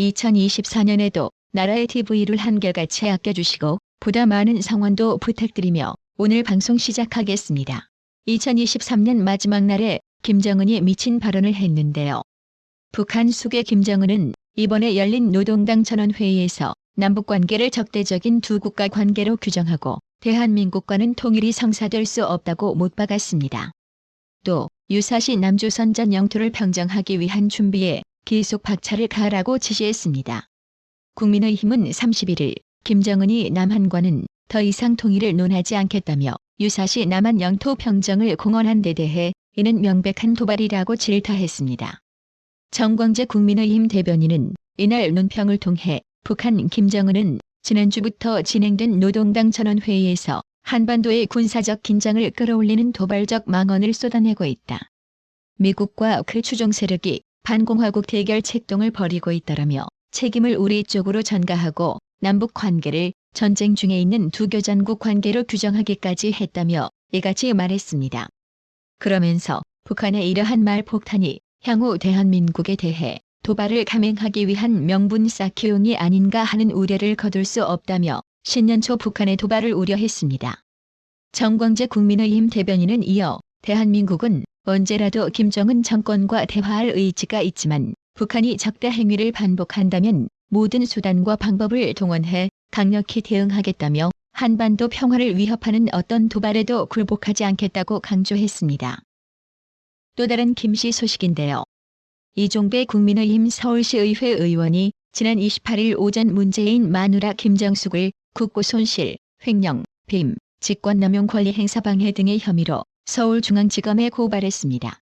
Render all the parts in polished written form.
2024년에도 나라의 TV를 한결같이 아껴주시고 보다 많은 성원도 부탁드리며 오늘 방송 시작하겠습니다. 2023년 마지막 날에 김정은이 미친 발언을 했는데요. 북한 수계 김정은은 이번에 열린 노동당 전원회의에서 남북관계를 적대적인 두 국가 관계로 규정하고 대한민국과는 통일이 성사될 수 없다고 못 박았습니다. 또 유사시 남조선 전 영토를 평정하기 위한 준비에 계속 박차를 가하라고 지시했습니다. 국민의힘은 31일 김정은이 남한과는 더 이상 통일을 논하지 않겠다며 유사시 남한 영토 평정을 공언한 데 대해 이는 명백한 도발이라고 질타했습니다. 정광재 국민의힘 대변인은 이날 논평을 통해 북한 김정은은 지난주부터 진행된 노동당 전원회의에서 한반도의 군사적 긴장을 끌어올리는 도발적 망언을 쏟아내고 있다. 미국과 그 추종 세력이 반공화국 대결 책동을 벌이고 있다라며 책임을 우리 쪽으로 전가하고 남북 관계를 전쟁 중에 있는 두 교전국 관계로 규정하기까지 했다며 이같이 말했습니다. 그러면서 북한의 이러한 말폭탄이 향후 대한민국에 대해 도발을 감행하기 위한 명분 쌓기용이 아닌가 하는 우려를 거둘 수 없다며 신년 초 북한의 도발을 우려했습니다. 정광재 국민의힘 대변인은 이어 대한민국은 언제라도 김정은 정권과 대화할 의지가 있지만 북한이 적대 행위를 반복한다면 모든 수단과 방법을 동원해 강력히 대응하겠다며 한반도 평화를 위협하는 어떤 도발에도 굴복하지 않겠다고 강조했습니다. 또 다른 김씨 소식인데요. 이종배 국민의힘 서울시의회 의원이 지난 28일 오전 문재인 마누라 김정숙을 국고손실, 횡령, 빔, 직권남용 권리행사 방해 등의 혐의로 서울중앙지검에 고발했습니다.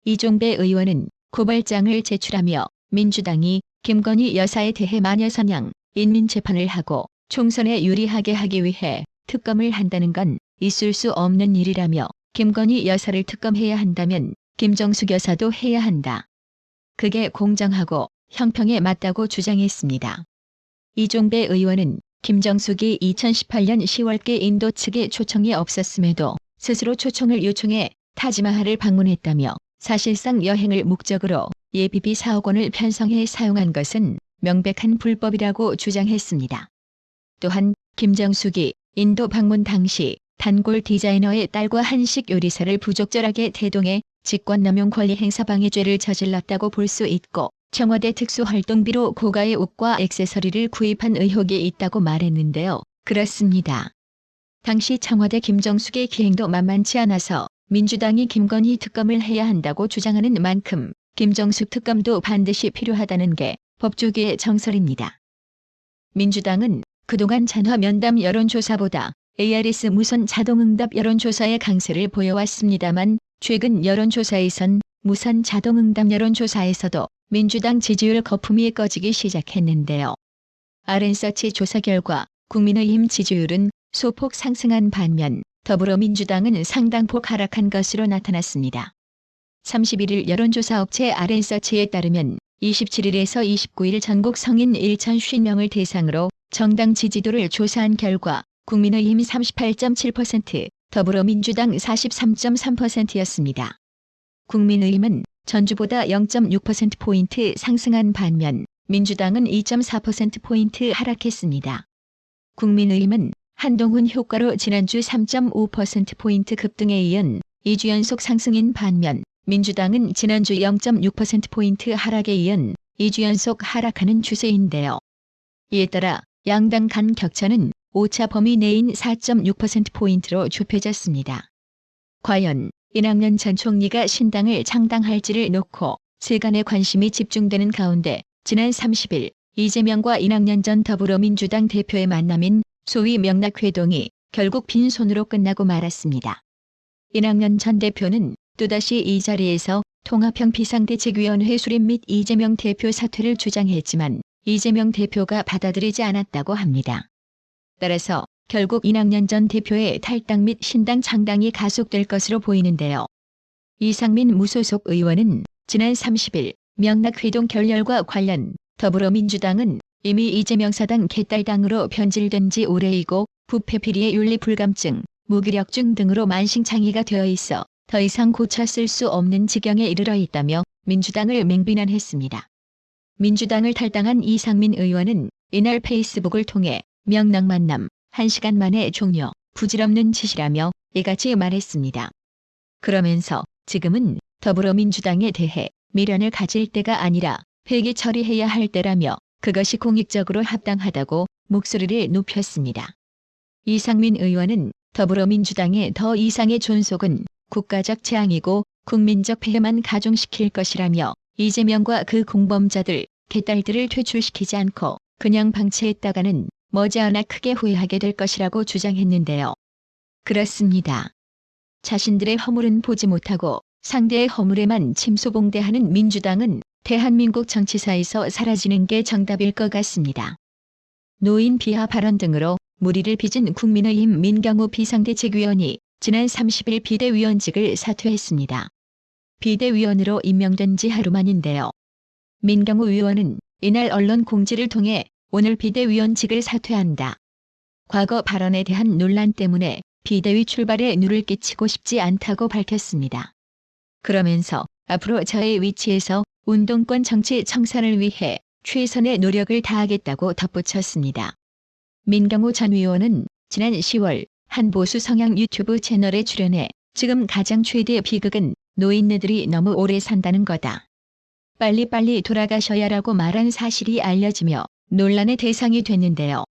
이종배 의원은 고발장을 제출하며 민주당이 김건희 여사에 대해 마녀사냥, 인민재판을 하고 총선에 유리하게 하기 위해 특검을 한다는 건 있을 수 없는 일이라며 김건희 여사를 특검해야 한다면 김정숙 여사도 해야 한다. 그게 공정하고 형평에 맞다고 주장했습니다. 이종배 의원은 김정숙이 2018년 10월께 인도 측의 초청이 없었음에도 스스로 초청을 요청해 타지마할을 방문했다며 사실상 여행을 목적으로 예비비 4억 원을 편성해 사용한 것은 명백한 불법이라고 주장했습니다. 또한 김정숙이 인도 방문 당시 단골 디자이너의 딸과 한식 요리사를 부적절하게 대동해 직권남용 권리행사 방해죄를 저질렀다고 볼 수 있고 청와대 특수활동비로 고가의 옷과 액세서리를 구입한 의혹이 있다고 말했는데요. 그렇습니다. 당시 청와대 김정숙의 기행도 만만치 않아서 민주당이 김건희 특검을 해야 한다고 주장하는 만큼 김정숙 특검도 반드시 필요하다는 게 법조계의 정설입니다. 민주당은 그동안 전화 면담 여론조사보다 ARS 무선 자동응답 여론조사의 강세를 보여왔습니다만 최근 여론조사에선 무선 자동응답 여론조사에서도 민주당 지지율 거품이 꺼지기 시작했는데요. RN서치 조사 결과 국민의힘 지지율은 소폭 상승한 반면 더불어민주당은 상당폭 하락한 것으로 나타났습니다. 31일 여론조사 업체 RN서치에 따르면 27일에서 29일 전국 성인 1,050명을 대상으로 정당 지지도를 조사한 결과 국민의힘 38.7%, 더불어민주당 43.3%였습니다. 국민의힘은 전주보다 0.6%포인트 상승한 반면 민주당은 2.4%포인트 하락했습니다. 국민의힘은 한동훈 효과로 지난주 3.5%포인트 급등에 이은 2주 연속 상승인 반면 민주당은 지난주 0.6%포인트 하락에 이은 2주 연속 하락하는 추세인데요. 이에 따라 양당 간 격차는 오차 범위 내인 4.6%포인트로 좁혀졌습니다. 과연 이낙연 전 총리가 신당을 창당할지를 놓고 세간의 관심이 집중되는 가운데 지난 30일 이재명과 이낙연 전 더불어민주당 대표의 만남인 소위 명락회동이 결국 빈손으로 끝나고 말았습니다. 이낙연 전 대표는 또다시 이 자리에서 통합형 비상대책위원회 수립 및 이재명 대표 사퇴를 주장했지만 이재명 대표가 받아들이지 않았다고 합니다. 따라서 결국 이낙연 전 대표의 탈당 및 신당 창당이 가속될 것으로 보이는데요. 이상민 무소속 의원은 지난 30일 명락회동 결렬과 관련 더불어민주당은 이미 이재명 사당 개딸당으로 변질된 지 오래이고 부패 비리의 윤리불감증, 무기력증 등으로 만신창이가 되어 있어 더 이상 고쳐 쓸 수 없는 지경에 이르러 있다며 민주당을 맹비난했습니다. 민주당을 탈당한 이상민 의원은 이날 페이스북을 통해 명랑만남 1시간 만에 종료, 부질없는 짓이라며 이같이 말했습니다. 그러면서 지금은 더불어민주당에 대해 미련을 가질 때가 아니라 회기 처리해야 할 때라며 그것이 공익적으로 합당하다고 목소리를 높였습니다. 이상민 의원은 더불어민주당의 더 이상의 존속은 국가적 재앙이고 국민적 폐해만 가중시킬 것이라며 이재명과 그 공범자들, 개딸들을 퇴출시키지 않고 그냥 방치했다가는 머지않아 크게 후회하게 될 것이라고 주장했는데요. 그렇습니다. 자신들의 허물은 보지 못하고 상대의 허물에만 침소봉대하는 민주당은 대한민국 정치사에서 사라지는 게 정답일 것 같습니다. 노인 비하 발언 등으로 물의를 빚은 국민의힘 민경우 비상대책위원이 지난 30일 비대위원직을 사퇴했습니다. 비대위원으로 임명된 지 하루 만인데요. 민경우 의원은 이날 언론 공지를 통해 오늘 비대위원직을 사퇴한다. 과거 발언에 대한 논란 때문에 비대위 출발에 누를 끼치고 싶지 않다고 밝혔습니다. 그러면서 앞으로 저의 위치에서 운동권 정치 청산을 위해 최선의 노력을 다하겠다고 덧붙였습니다. 민경우 전 의원은 지난 10월 한 보수 성향 유튜브 채널에 출연해 지금 가장 최대 비극은 노인네들이 너무 오래 산다는 거다. 빨리빨리 돌아가셔야라고 말한 사실이 알려지며 논란의 대상이 됐는데요.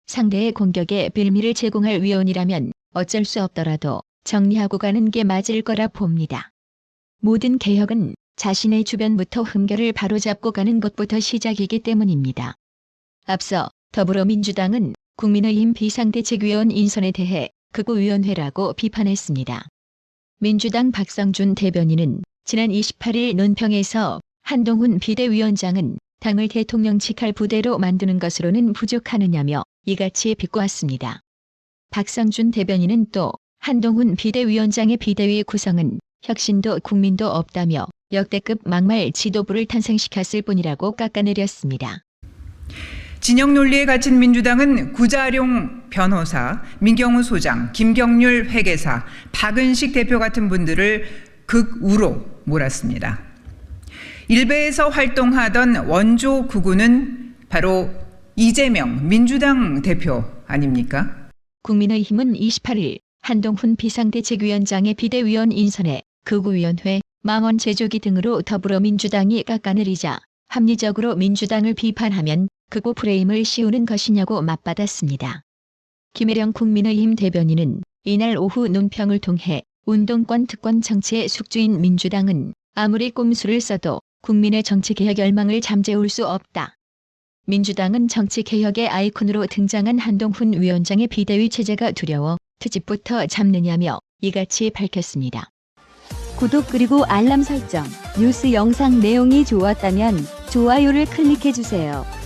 상대의 공격에 빌미를 제공할 위원이라면 어쩔 수 없더라도 정리하고 가는 게 맞을 거라 봅니다. 모든 개혁은 자신의 주변부터 흠결을 바로잡고 가는 것부터 시작이기 때문입니다. 앞서 더불어민주당은 국민의힘 비상대책위원 인선에 대해 극우위원회라고 비판했습니다. 민주당 박성준 대변인은 지난 28일 논평에서 한동훈 비대위원장은 당을 대통령직할 부대로 만드는 것으로는 부족하느냐며 이같이 비꼬았습니다. 박성준 대변인은 또 한동훈 비대위원장의 비대위 구성은 혁신도 국민도 없다며 역대급 막말 지도부를 탄생시켰을 뿐이라고 깎아내렸습니다. 진영 논리에 갇힌 민주당은 구자룡 변호사, 민경우 소장, 김경률 회계사, 박은식 대표 같은 분들을 극우로 몰았습니다. 일베에서 활동하던 원조 극우는 바로 이재명 민주당 대표 아닙니까? 국민의힘은 28일 한동훈 비상대책위원장의 비대위원 인선에 극우위원회, 망원 제조기 등으로 더불어민주당이 깎아내리자 합리적으로 민주당을 비판하면 극우 프레임을 씌우는 것이냐고 맞받았습니다. 김혜령 국민의힘 대변인은 이날 오후 논평을 통해 운동권 특권 정치의 숙주인 민주당은 아무리 꼼수를 써도 국민의 정치개혁 열망을 잠재울 수 없다. 민주당은 정치개혁의 아이콘으로 등장한 한동훈 위원장의 비대위 체제가 두려워 트집부터 잡느냐며 이같이 밝혔습니다. 구독 그리고 알람 설정, 뉴스 영상 내용이 좋았다면 좋아요를 클릭해주세요.